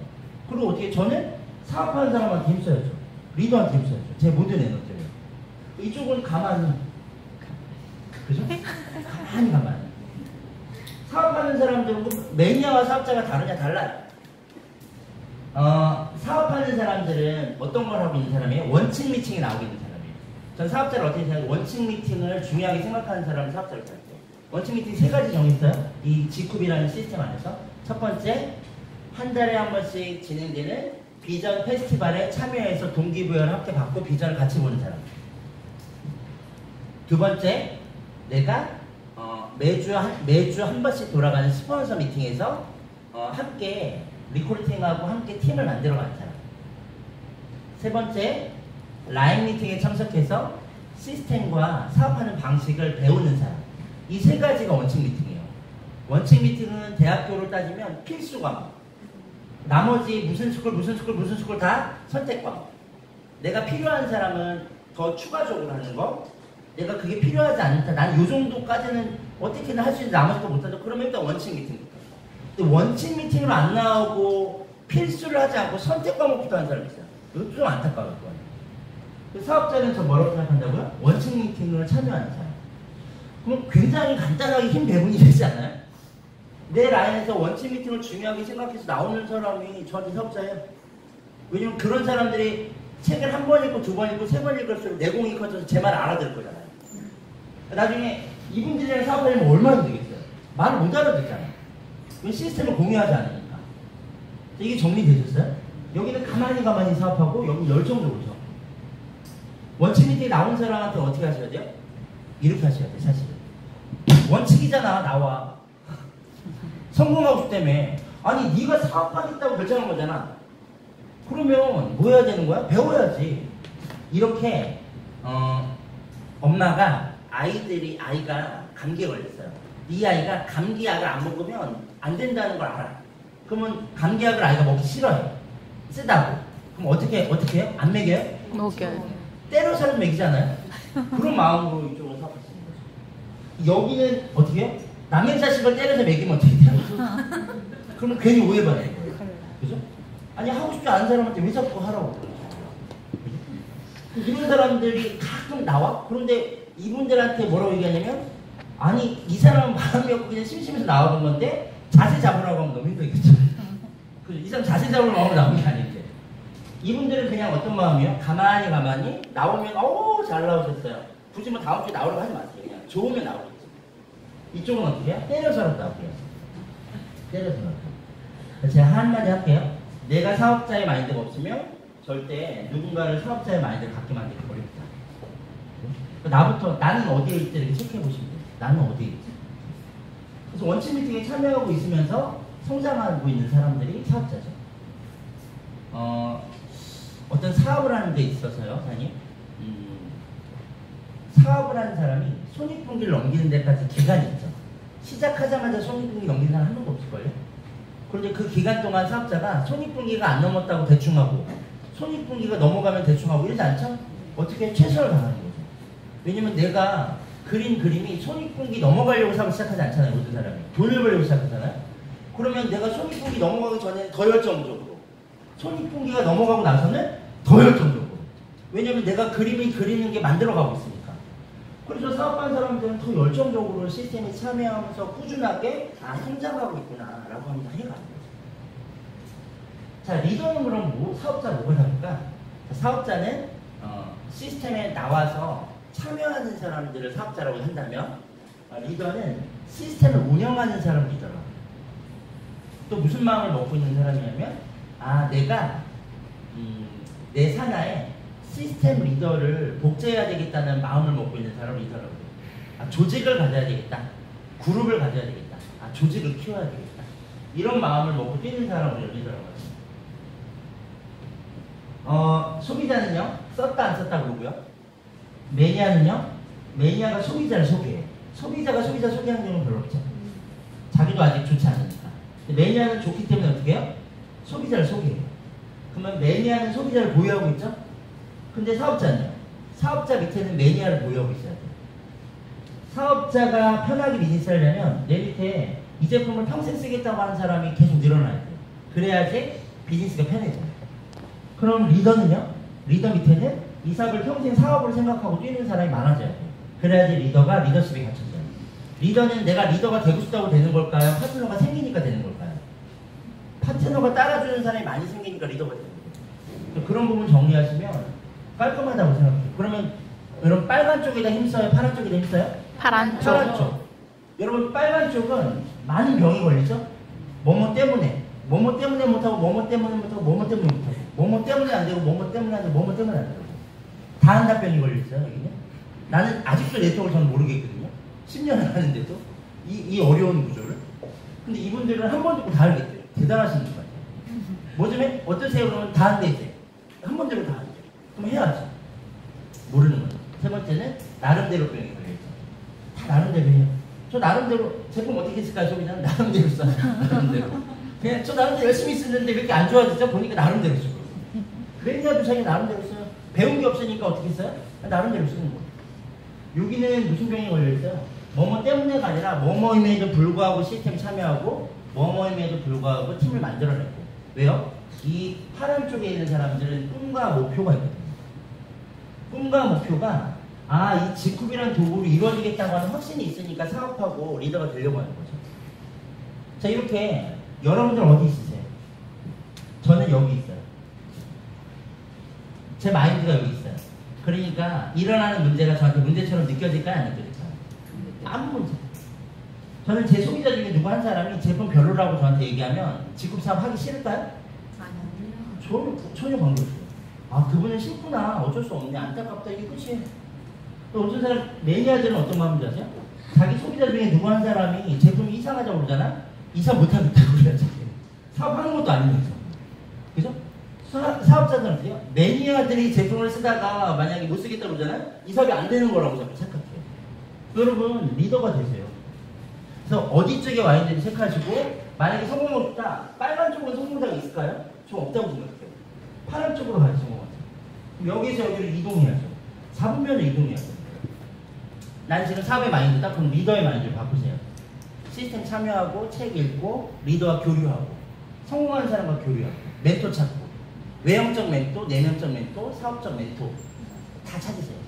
Speaker 2: 그리고 어떻게 저는 사업하는 사람한테 힘써야죠. 리더한테 힘써야죠. 제 모든 에너지를. 이쪽은 가만히 그죠? 가만히 사업하는 사람들은 매니아와 사업자가 다르냐? 달라요. 사업하는 사람들은 어떤 걸 하고 있는 사람이에요? 원칙 미팅에 나오고 있는 사람이에요. 전 사업자를 어떻게 생각해요? 원칙 미팅을 중요하게 생각하는 사람은 사업자를 생각해요. 원칙 미팅 3가지 정했어요. 이 G쿱이라는 시스템 안에서. 첫 번째, 한 달에 한 번씩 진행되는 비전 페스티벌에 참여해서 동기부여를 함께 받고 비전을 같이 보는 사람. 두 번째, 내가 매주 한 번씩 돌아가는 스폰서 미팅에서 함께 리크루팅하고 함께 팀을 만들어가는 사람. 세 번째, 라인 미팅에 참석해서 시스템과 사업하는 방식을 배우는 사람. 이 3가지가 원칙 미팅이에요. 원칙 미팅은 대학교로 따지면 필수 과목. 나머지 무슨 스쿨 다 선택 과목. 내가 필요한 사람은 더 추가적으로 하는 거. 내가 그게 필요하지 않다. 나는 이 정도까지는 어떻게든 할 수 있는데 나머지 거 못하죠. 그러면 일단 원칙 미팅부터. 근데 원칙 미팅으로 안 나오고 필수를 하지 않고 선택 과목부터 하는 사람이 있어요. 이것도 좀 안타까울 거예요. 사업자는 저 뭐라고 생각한다고요? 원칙 미팅을 참여하는 사람. 그럼 굉장히 간단하게 힘 배분이 되지 않아요? 내 라인에서 원칙 미팅을 중요하게 생각해서 나오는 사람이 저한테 사업자예요. 왜냐면 그런 사람들이 책을 한 번 읽고 2번 읽고 3번 읽을수록 내공이 커져서 제 말을 알아들을 거잖아요. 나중에 이분들이랑 사업하려면 얼마나 되겠어요? 말을 못 알아듣잖아요. 왜 시스템을 공유하지 않으니까. 이게 정리되셨어요? 여기는 가만히 사업하고 여기 열정적으로 사업하고. 원칙 미팅에 나온 사람한테 어떻게 하셔야 돼요? 이렇게 하셔야 돼요. 사실은 원칙이잖아. 나와. 성공하고 싶다며. 아니 네가 사업하겠다고 결정한 거잖아. 그러면 뭐 해야 되는 거야? 배워야지. 이렇게 엄마가 아이가 감기에 걸렸어요. 이 아이가 감기약을 안 먹으면 안 된다는 걸 알아. 그러면 감기약을 아이가 먹기 싫어요. 쓰다고. 그럼 어떻게 해요? 안 먹여요?
Speaker 3: 먹여요.
Speaker 2: 때려서는 먹이잖아요. 그런 마음으로 이쪽으로 사업할 수 있는 거죠. 여기는 어떻게 해요? 남의 자식을 때려서 먹이면 어떻게 돼요? 그러면 괜히 오해받는 거예요. 그죠? 아니 하고 싶지 않은 사람한테 왜 자꾸 하라고 그러죠? 이런 사람들이 가끔 나와? 그런데 이분들한테 뭐라고 얘기하냐면 아니 이 사람은 마음이 없고 그냥 심심해서 나오는 건데 자세 잡으라고 하면 너무 힘들겠죠. 이 사람 자세 잡으려고 마음으로 나온 게 아닌데 이분들은 그냥 어떤 마음이에요? 가만히 나오면 잘 나오셨어요. 굳이 뭐 다음 주에 나오라고 하지 마세요. 그냥 좋으면 나오겠지. 이쪽은 어떻게 해요? 때려서라도 나올게요. 때려서라도. 제가 한마디 할게요. 내가 사업자의 마인드가 없으면 절대 누군가를 사업자의 마인드를 갖게 만들기 어렵다. 나부터 나는 어디에 있지 이렇게 체크해 보시면 돼요. 나는 어디에 있지. 그래서 원칙 미팅에 참여하고 있으면서 성장하고 있는 사람들이 사업자죠. 어떤 사업을 하는 데 있어서요, 사장님. 사업을 하는 사람이 손익분기를 넘기는 데까지 기간이 있죠. 시작하자마자 손익분기 넘기는 사람 한 명도 없을걸요? 그런데 그 기간 동안 사업자가 손익분기가 안 넘었다고 대충하고 손익분기가 넘어가면 대충하고 이러지 않죠? 어떻게 최선을 다하는 거죠. 왜냐면 내가 그린 그림이 손익분기 넘어가려고 사업을 시작하지 않잖아요. 모든 사람이. 돈을 벌려고 시작하잖아요. 그러면 내가 손익분기 넘어가기 전에 더 열정적으로 손익분기가 넘어가고 나서는 더 열정적으로. 왜냐면 내가 그림이 그리는 게 만들어가고 있으니까. 그래서 사업하는 사람들은 더 열정적으로 시스템에 참여하면서 꾸준하게 성장하고 있구나 라고 하면서 해가는 거죠. 자, 리더는 그럼 사업자 뭐가 다를까? 사업자는 시스템에 나와서 참여하는 사람들을 사업자라고 한다면 리더는 시스템을 운영하는 사람을 리더라고. 또 무슨 마음을 먹고 있는 사람이냐면 내가 내 산하에 시스템 리더를 복제해야 되겠다는 마음을 먹고 있는 사람을 리더라고 해요. 조직을 가져야 되겠다. 그룹을 가져야 되겠다. 조직을 키워야 되겠다. 이런 마음을 먹고 뛰는 사람을 리더라고 하죠. 소비자는요, 썼다 안 썼다 그러고요. 매니아는요, 매니아가 소비자를 소개해. 소비자가 소비자 소개하는 경우는 별로 없죠. 자기도 아직 좋지 않으니까. 매니아는 좋기 때문에 어떻게 해요? 소비자를 소개해요. 그러면 매니아는 소비자를 보유하고 있죠? 근데 사업자는요? 사업자 밑에는 매니아를 보유하고 있어야 돼요. 사업자가 편하게 비즈니스를 하려면 내 밑에 이 제품을 평생 쓰겠다고 하는 사람이 계속 늘어나야 돼요. 그래야지 비즈니스가 편해져요. 그럼 리더는요? 리더 밑에는 이 사업을 평생 사업으로 생각하고 뛰는 사람이 많아져야 돼요. 그래야지 리더가 리더십이 갖춰져요. 리더는 내가 리더가 되고 싶다고 되는 걸까요? 파트너가 생기니까 되는 걸까요? 파트너가 따라주는 사람이 많이 생기니까 리더가 되는 거예요. 그런 부분 정리하시면 깔끔하다고 생각해요. 그러면 여러분 빨간 쪽에다 힘써요? 파란 쪽에다 힘써요?
Speaker 3: 파란 쪽.
Speaker 2: 파란 쪽. 여러분 빨간 쪽은 많은 병이 걸리죠? 뭐뭐 때문에 못하고 뭐뭐 때문에 못하고 뭐뭐 때문에 못하고 뭐뭐 때문에 안 되고 뭐뭐 때문에 안 되고 뭐뭐 때문에 안 되고 다 한답병이 걸려있어요. 여기는. 나는 아직도 내 쪽을 저는 모르겠거든요. 10년을 하는데도 이 어려운 구조를. 근데 이분들은 한 번 듣고 다 알겠대요. 대단하신 것 같아요. 뭐 좀 해? 어떠세요? 그러면 다 한대 이제. 한 번 들으면 다 한대. 그럼 해야죠. 모르는 거죠. 세 번째는 나름대로 병이 걸려있죠. 다 나름대로 해요. 저 나름대로 제품 어떻게 했을까요? 소비자는 나름대로 써요. 나름대로. 그냥 저 나름대로 열심히 쓰는데 왜 이렇게 안 좋아지죠? 보니까 나름대로 쓰고. 매니아도 자기 나름대로 써요. 배운 게 없으니까 어떻게 써요? 나름대로 쓰는 거예요. 여기는 무슨 병이 걸려있어요? 뭐뭐 때문에가 아니라 뭐뭐임에도 불구하고 시스템 참여하고 뭐뭐임에도 불구하고 팀을 만들어내고. 왜요? 이 파란 쪽에 있는 사람들은 꿈과 목표가 있거든요. 꿈과 목표가 이 직급이란 도구로 이루어지겠다고 하는 확신이 있으니까 사업하고 리더가 되려고 하는 거죠. 자, 이렇게 여러분들 어디 있으세요? 저는 여기 있어요. 제 마인드가 여기 있어요. 그러니까 일어나는 문제가 저한테 문제처럼 느껴질까요? 안 느껴질까요? 아무 문제. 저는 제 소비자 중에 누구 한 사람이 제품 별로라고 저한테 얘기하면 직급 사업 하기 싫을까요? 전혀 관계없어요. 그분은 싫구나. 어쩔 수 없네. 안타깝다. 이게 끝이에요. 또 어떤 사람, 매니아들은 어떤 마음인지 아세요? 자기 소비자 중에 누구 한 사람이 제품이 이상하다고 그러잖아? 이 사업 못하겠다고 그래야지. 사업하는 것도 아니면서. 그죠? 사업자들은 어때요? 매니아들이 제품을 쓰다가 만약에 못 쓰겠다고 그러잖아요? 이 사업이 안 되는 거라고 자꾸 착각해요. 여러분, 리더가 되세요. 그래서 어디 쪽에 와 있는지 체크하시고, 만약에 성공 없다, 빨간 쪽은 성공자가 있을까요? 좀 없다고 생각해요. 파란 쪽으로 가야지 성공하죠. 그럼 여기서 여기로 이동해야죠. 잡으면 이동해야죠. 난 지금 사업의 마인드다? 그럼 리더의 마인드를 바꾸세요. 시스템 참여하고, 책 읽고, 리더와 교류하고, 성공하는 사람과 교류하고, 멘토 찾고, 외형적 멘토, 내면적 멘토, 사업적 멘토 다 찾으세요.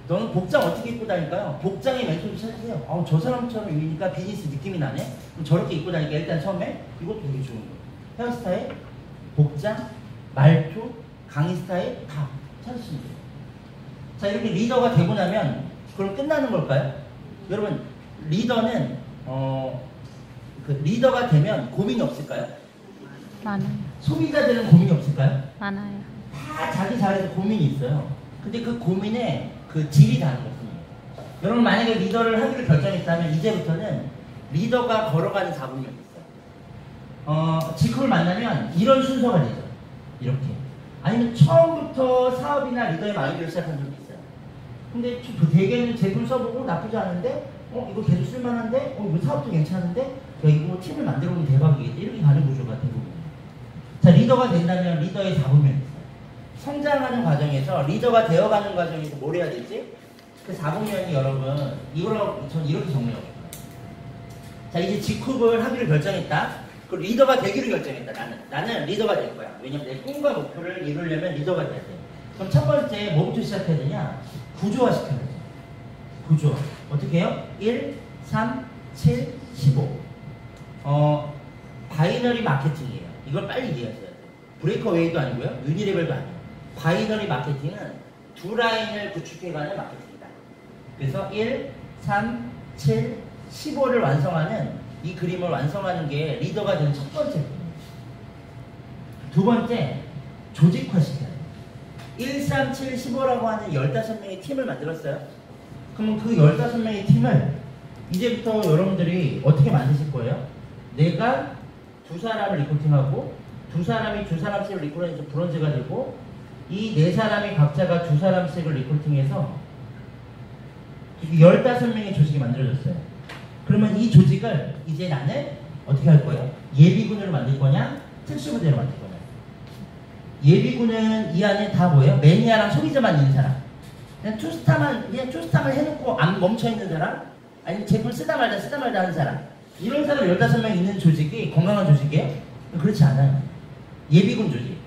Speaker 2: 너는 복장 어떻게 입고 다닐까요? 복장의 멘토를 찾으세요. 저 사람처럼 입으니까 비즈니스 느낌이 나네? 그럼 저렇게 입고 다니까 일단 처음에 이것도 되게 좋은 거예요. 헤어스타일, 복장, 말투, 강의 스타일 다 찾으시면 돼요. 자, 이렇게 리더가 되고 나면 그럼 끝나는 걸까요? 여러분, 리더는 리더가 되면 고민이 없을까요?
Speaker 3: 많아요.
Speaker 2: 소비자들은 고민이 없을까요?
Speaker 3: 많아요.
Speaker 2: 다 자기 자리에서 고민이 있어요. 근데 그 고민에 그 질이 다른 거거든요. 여러분, 만약에 리더를 하기로 결정했다면 이제부터는 리더가 걸어가는 4분면이 있어요. 직급을 만나면 이런 순서가 되죠. 이렇게. 아니면 처음부터 사업이나 리더의 마인드를 시작한 적이 있어요. 근데 대개는 제품 써보고 나쁘지 않은데 이거 계속 쓸만한데 이거 사업도 괜찮은데 야, 이거 팀을 만들어보면 대박이겠다. 이렇게 가는 구조가 대부분이에요. 자, 리더가 된다면 리더의 4분면이 있어요. 성장하는 과정에서 리더가 되어가는 과정에서 뭘 해야 되지? 그 4분면이 여러분 이거로 전 이렇게 정리하고 싶어요. 자, 이제 직급을 하기로 결정했다. 그 리더가 되기로 결정했다. 나는 리더가 될 거야. 왜냐면 내 꿈과 목표를 이루려면 리더가 돼야 돼. 그럼 첫 번째 뭐부터 시작해야 되냐? 구조화 시켜야 돼. 구조. 어떻게 해요? 1, 3, 7, 15. 바이너리 마케팅이에요. 이걸 빨리 이해하셔야 돼요. 브레이커웨이도 아니고요. 유니레벨도 아니에요. 바이너리 마케팅은 두 라인을 구축해가는 마케팅이다. 그래서 1, 3, 7, 15를 완성하는 이 그림을 완성하는 게 리더가 되는 첫 번째 부분입니다. 두 번째, 조직화시켜야 돼요. 1, 3, 7, 15라고 하는 15명의 팀을 만들었어요. 그러면 그 15명의 팀을 이제부터 여러분들이 어떻게 만드실 거예요? 내가 두 사람을 리크루팅하고 두 사람이 두 사람씩을 리크루팅해서 브론즈가 되고 이 네 사람이 각자가 두 사람씩을 리크루팅해서 15명의 조직이 만들어졌어요. 그러면 이 조직을 이제 나는 어떻게 할 거예요? 예비군으로 만들 거냐? 특수부대로 만들 거냐? 예비군은 이 안에 다 뭐예요? 매니아랑 소비자만 있는 사람. 그냥 투스타만 해놓고 안 멈춰있는 사람? 아니면 제품 쓰다 말다 하는 사람. 이런 사람 15명 있는 조직이 건강한 조직이에요? 그렇지 않아요. 예비군 조직.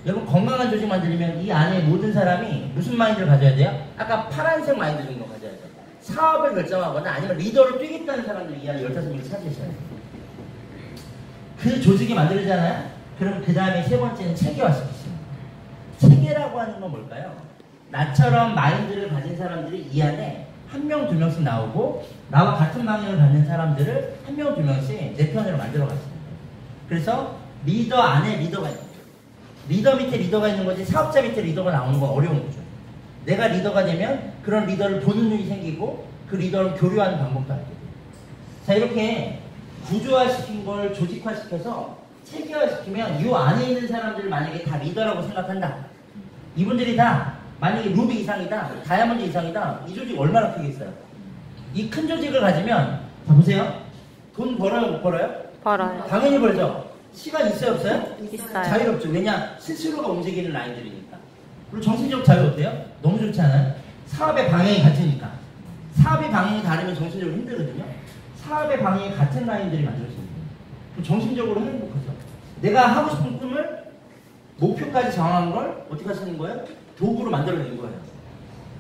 Speaker 2: 여러분 건강한 조직 만들려면 이 안에 모든 사람이 무슨 마인드를 가져야 돼요? 아까 파란색 마인드 정도 가져야 돼요. 사업을 결정하거나 아니면 리더로 뛰겠다는 사람들이 이 안에 15명이 차지하셔야 돼요. 그 조직이 만들어지잖아요? 그럼 그 다음에 세 번째는 체계화시키시는 거예요. 체계라고 하는 건 뭘까요? 나처럼 마인드를 가진 사람들이 이 안에 한 명, 두 명씩 나오고 나와 같은 방향을 갖는 사람들을 한 명, 두 명씩 내 편으로 만들어 가시는 거예요. 그래서 리더 안에 리더가 있는 거예요. 리더 밑에 리더가 있는 거지 사업자 밑에 리더가 나오는 건 어려운 거죠. 내가 리더가 되면 그런 리더를 보는 눈이 생기고 그 리더를 교류하는 방법도 알게 돼요. 자, 이렇게 구조화시킨 걸 조직화시켜서 체계화시키면 이 안에 있는 사람들을 만약에 다 리더라고 생각한다. 이분들이 다 만약에 루비 이상이다, 다이아몬드 이상이다, 이 조직 얼마나 크겠어요? 이 큰 조직을 가지면, 자 보세요. 돈 벌어요, 못 벌어요?
Speaker 3: 벌어요.
Speaker 2: 당연히 벌죠. 시간 있어요, 없어요?
Speaker 3: 있어요.
Speaker 2: 자유롭죠. 왜냐? 스스로가 움직이는 라인들이니까. 그리고 정신적 자유 어때요? 너무 좋지 않아요? 사업의 방향이 같으니까. 사업의 방향이 다르면 정신적으로 힘들거든요. 사업의 방향이 같은 라인들이 만들어집니다. 그럼 정신적으로 행복하죠. 내가 하고 싶은 꿈을 목표까지 정한 걸 어떻게 하시는 거예요? 도구로 만들어내는 거예요.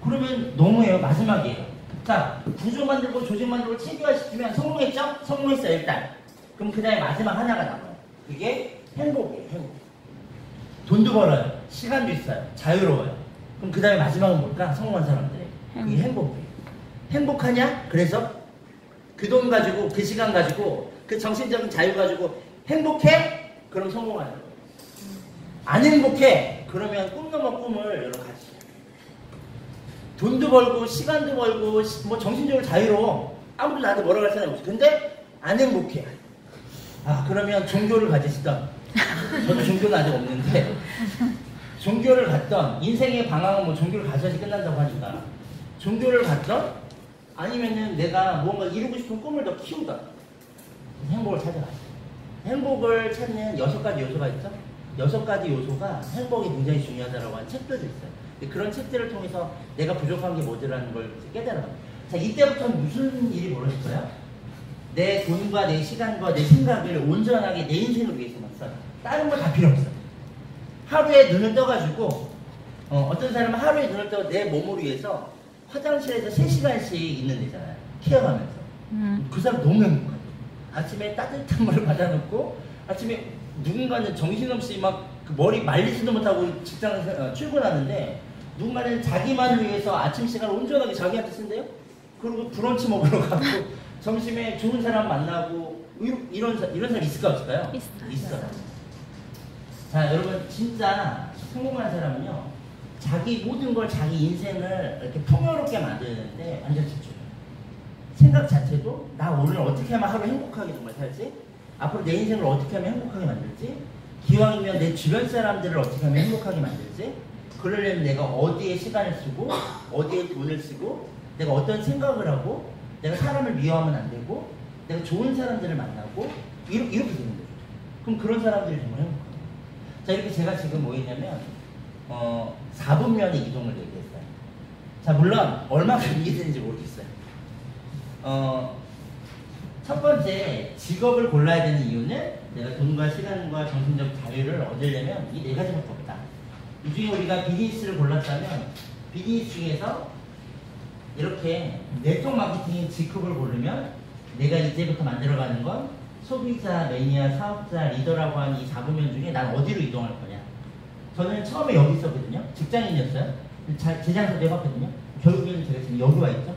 Speaker 2: 그러면 너무해요. 마지막이에요. 자, 구조 만들고 조직 만들고 체계화시키면 성공했죠? 성공했어요, 일단. 그럼 그 다음에 마지막 하나가 남아요. 그게 행복이에요, 행복. 돈도 벌어요. 시간도 있어요. 자유로워요. 그럼 그 다음에 마지막은 뭘까? 성공한 사람들의. 그게 행복이에요. 행복하냐? 그래서 그 돈 가지고, 그 시간 가지고, 그 정신적인 자유 가지고 행복해? 그럼 성공하는 거예요. 안 행복해? 그러면 꿈 넘어 꿈을 여러 가지. 돈도 벌고, 시간도 벌고, 뭐 정신적으로 자유로워. 아무도 나한테 뭐라고 할 사람이 없어. 근데 안 행복해. 아, 그러면 종교를 가지시던, 저도 종교는 아직 없는데, 종교를 갔던, 인생의 방황은 뭐 종교를 가져야지 끝난다고 하니까, 종교를 갔던, 아니면은 내가 무언가 이루고 싶은 꿈을 더 키우던, 행복을 찾아가요. 행복을 찾는 6가지 요소가 있죠? 6가지 요소가 행복이 굉장히 중요하다고 하는 책들도 있어요. 그런 책들을 통해서 내가 부족한 게 뭐더라는 걸 깨달아요. 자, 이때부터는 무슨 일이 벌어질까요? 내 돈과 내 시간과 내 생각을 온전하게 내 인생을 위해서만 써요. 다른 거 다 필요 없어요. 하루에 눈을 떠가지고 어떤 사람은 하루에 눈을 떠 내 몸을 위해서 화장실에서 3시간씩 있는 데잖아요. 케어하면서. 그 사람 너무 행복해요. 아침에 따뜻한 물을 받아놓고 아침에 누군가는 정신없이 막 그 머리 말리지도 못하고 직장 출근하는데 누군가는 자기만을 위해서 아침 시간을 온전하게 자기한테 쓴대요. 그리고 브런치 먹으러 가고 점심에 좋은 사람 만나고 이런 사람 있을까 없을까요? 있어요. 자, 여러분 진짜 성공한 사람은요 자기 모든 걸 자기 인생을 이렇게 풍요롭게 만드는데 완전 집중해요. 생각 자체도 나 오늘 어떻게 하면 하루 행복하게 정말 살지? 앞으로 내 인생을 어떻게 하면 행복하게 만들지? 기왕이면 내 주변 사람들을 어떻게 하면 행복하게 만들지? 그러려면 내가 어디에 시간을 쓰고 어디에 돈을 쓰고 내가 어떤 생각을 하고 내가 사람을 미워하면 안 되고 내가 좋은 사람들을 만나고 이렇게 되는 거죠. 그럼 그런 사람들이 정말 행복해요. 자, 이렇게 제가 지금 뭐 했냐면 4분면의 이동을 얘기했어요. 자, 물론 얼마큼 이해되는지 모르겠어요. 첫 번째, 직업을 골라야 되는 이유는 내가 돈과 시간과 정신적 자유를 얻으려면 이 네 가지밖에 없다. 이 중에 우리가 비즈니스를 골랐다면 비즈니스 중에서 이렇게 네트워크 마케팅인 G급을 고르면 내가 이제부터 만들어가는 건 소비자, 매니아, 사업자, 리더라고 하는 이 4부면 중에 난 어디로 이동할 거냐. 저는 처음에 여기 있었거든요. 직장인이었어요. 재장소도 해봤거든요. 결국에는 제가 지금 여기 와 있죠.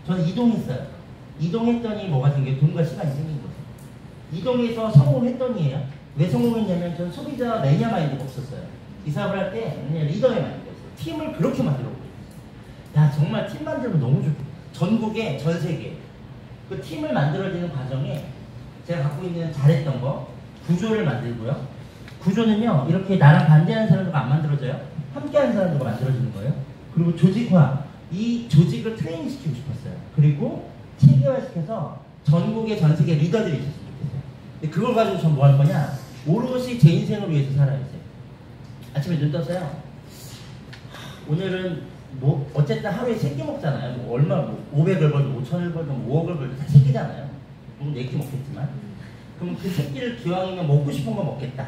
Speaker 2: 저는 이동했어요. 이동했더니 뭐가 생겨요? 돈과 시간이 생긴 거죠. 이동해서 성공했더니예요. 왜 성공했냐면 저는 소비자 매니아 마인드가 없었어요. 이 사업을 할 때 그냥 리더의 마인드가 있어요. 팀을 그렇게 만들어보고 야 정말 팀 만들면 너무 좋고 전국에 전 세계 그 팀을 만들어지는 과정에 제가 갖고 있는 잘했던 거 구조를 만들고요. 구조는요 이렇게 나랑 반대하는 사람들과 안 만들어져요. 함께하는 사람들과 만들어지는 거예요. 그리고 조직화 이 조직을 트레이닝 시키고 싶었어요. 그리고 체계화시켜서 전국의 전 세계 리더들이 있었으면 좋겠어요. 근데 그걸 가지고 전 뭐 할 거냐 오롯이 제 인생을 위해서 살아야지. 아침에 눈 떴어요. 오늘은 뭐 어쨌든 하루에 3끼 먹잖아요. 뭐 얼마 뭐 500을 벌든 5,000을 벌든 5억을 벌든 다 3끼잖아요. 물론 4끼 먹겠지만 그럼 그 3끼를 기왕이면 먹고 싶은 거 먹겠다.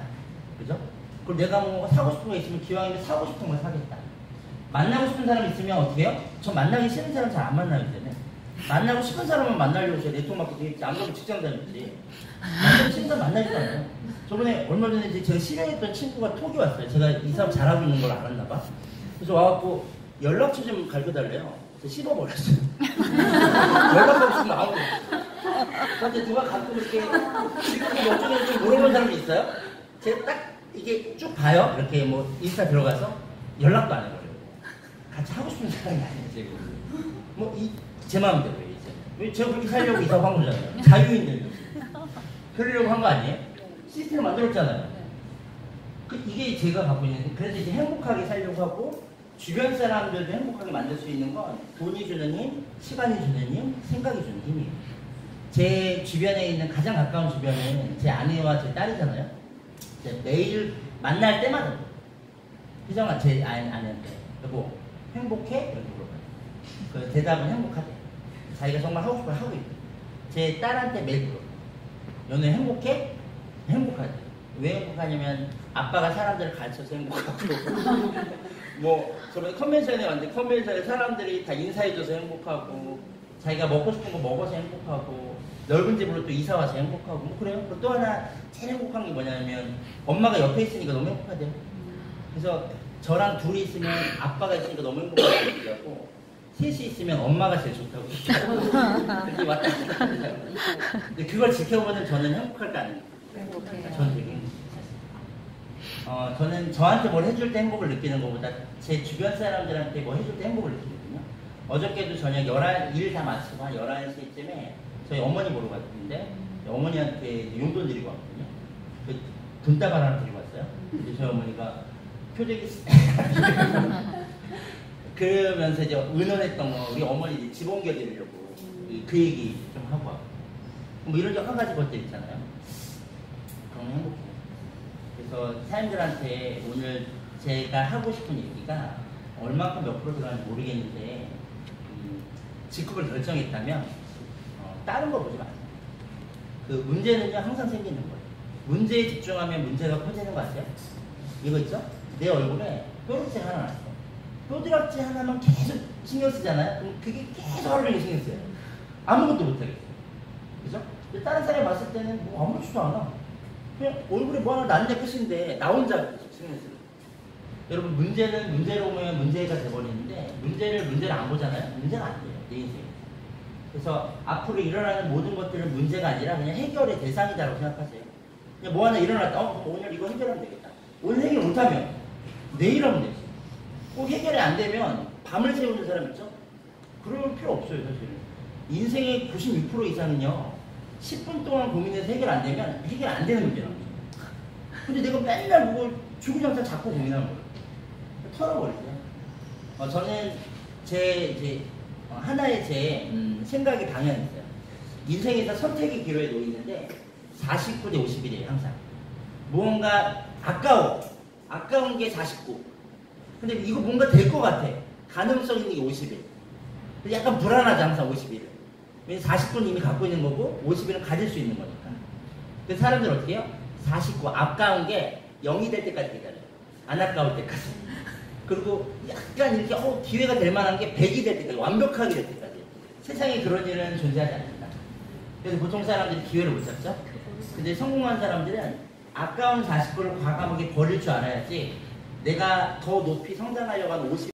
Speaker 2: 그죠? 그리고 내가 뭐 사고 싶은 거 있으면 기왕이면 사고 싶은 거 사겠다. 만나고 싶은 사람 있으면 어떻게 해요? 저 만나기 싫은 사람 잘 안 만나기 때문에 만나고 싶은 사람만 만나려고 제가 네트워크 마케팅 안 그러면 직장 다녔지. 만나고 싶은 사람 만나지도 않아요. 저번에 얼마 전에 이제 제가 실행했던 친구가 톡이 왔어요. 제가 이 사람 잘하고 있는 걸 알았나 봐. 그래서 와갖고 연락처 좀 가르쳐달래요. 그래서 씹어버렸어요. 연락처 없으면 아무도 없어요. 근데 누가 가끔 이렇게 지금 어쩌면 좀 물어본 사람이 있어요? 제가 딱 이게 쭉 봐요. 이렇게 뭐 인스타 들어가서 연락도 안 해버려요. 같이 하고 싶은 사람이 아니에요. 지금. 뭐 제 마음대로 이제. 제가 그렇게 살려고 이사 한 거잖아요. 자유 있는 그러려고 한 거 아니에요? 시스템을 만들었잖아요. 이게 제가 갖고 있는 그래서 이제 행복하게 살려고 하고 주변 사람들도 행복하게 만들 수 있는 건 돈이 주는 힘, 시간이 주는 힘, 생각이 주는 힘이에요. 제 주변에 있는 가장 가까운 주변은 제 아내와 제 딸이잖아요. 매일 만날 때마다 희정아 제 아내한테 여보 행복해? 이렇게 물어봐요. 그 대답은 행복하대. 자기가 정말 하고 싶은 걸 하고 있대. 제 딸한테 매일 물어봐요. 너는 행복해? 행복하대. 왜 행복하냐면 아빠가 사람들을 가르쳐서 행복하고 뭐 저번에 컨벤션에 왔는데 컨벤션에 사람들이 다 인사해줘서 행복하고 자기가 먹고 싶은 거 먹어서 행복하고 넓은 집으로 또 이사 와서 행복하고 뭐 그래요. 그리고 또 하나 제일 행복한 게 뭐냐면 엄마가 옆에 있으니까 너무 행복하대요. 그래서 저랑 둘이 있으면 아빠가 있으니까 너무 행복하고 셋이 있으면 엄마가 제일 좋다고 그렇게 왔다 갔다 하잖아요. 근데 그걸 지켜보는 저는 행복할 거 아닙니까? 저는 되게 저는 저한테 뭘 해줄 때 행복을 느끼는 것보다 제 주변 사람들한테 뭐 해줄 때 행복을 느끼거든요. 어저께도 저녁 일 다 마치고 한 11시쯤에 저희 어머니 보러 갔는데 어머니한테 용돈 드리고 왔거든요. 그 돈다발 하나 드리고 왔어요. 근데 저희 어머니가 표정이 그러면서 이제 의논했던 거 우리 어머니 집 옮겨드리려고 그 얘기 좀 하고 왔고 뭐 이런 한 가지 것들 있잖아요. 그럼 행복해요. 그래서 사람들한테 오늘 제가 하고 싶은 얘기가 얼마큼 몇 프로 들어가는지 모르겠는데 직급을 결정했다면 다른 거 보지 마세요. 그 문제는요 항상 생기는 거예요. 문제에 집중하면 문제가 커지는 거 아세요? 이거 있죠? 내 얼굴에 뾰루지 하나 났어. 뾰루지 하나만 계속 신경 쓰잖아요? 그럼 그게 계속 하루 종일 신경 써요. 아무것도 못하겠어요. 그죠? 다른 사람이 봤을 때는 뭐 아무렇지도 않아. 그냥 얼굴에 뭐 하나 났는데 끝인데 나 혼자 신경 쓰요. 여러분 문제는 문제로 오면 문제가 돼버리는데 문제를 안 보잖아요? 문제가 안 돼요. 내 인생에. 그래서 앞으로 일어나는 모든 것들은 문제가 아니라 그냥 해결의 대상이다라고 생각하세요. 그냥 뭐 하나 일어났다. 오늘 이거 해결하면 되겠다. 오늘 해결 못하면 내일 하면 되지. 꼭 해결이 안 되면 밤을 새우는 사람 있죠? 그럴 필요 없어요, 사실은. 인생의 96% 이상은요, 10분 동안 고민해서 해결 안 되면 해결 안 되는 문제라고. 근데 내가 맨날 그걸 주구장창 자꾸 고민하는 거예요. 털어버리세요. 저는 하나의 제 생각의 방향이 있어요. 인생에서 선택의 기로에 놓이는데 49 대 51이에요, 항상. 무언가 아까운 게 49. 근데 이거 뭔가 될 것 같아. 가능성 있는 게 51. 근데 약간 불안하지, 항상 51. 왜냐면 49는 이미 갖고 있는 거고 50일은 가질 수 있는 거니까. 그래서 사람들 어떻게 해요? 49 아까운 게 0이 될 때까지 기다려요. 안 아까울 때까지. 그리고 약간 이렇게 기회가 될 만한 게 100이 될 때까지, 완벽하게 될 때까지. 세상에 그런 일은 존재하지 않는다. 그래서 보통 사람들이 기회를 못 잡죠. 근데 성공한 사람들은 아까운 49를 과감하게 버릴 줄 알아야지 내가 더 높이 성장하려고 하는 50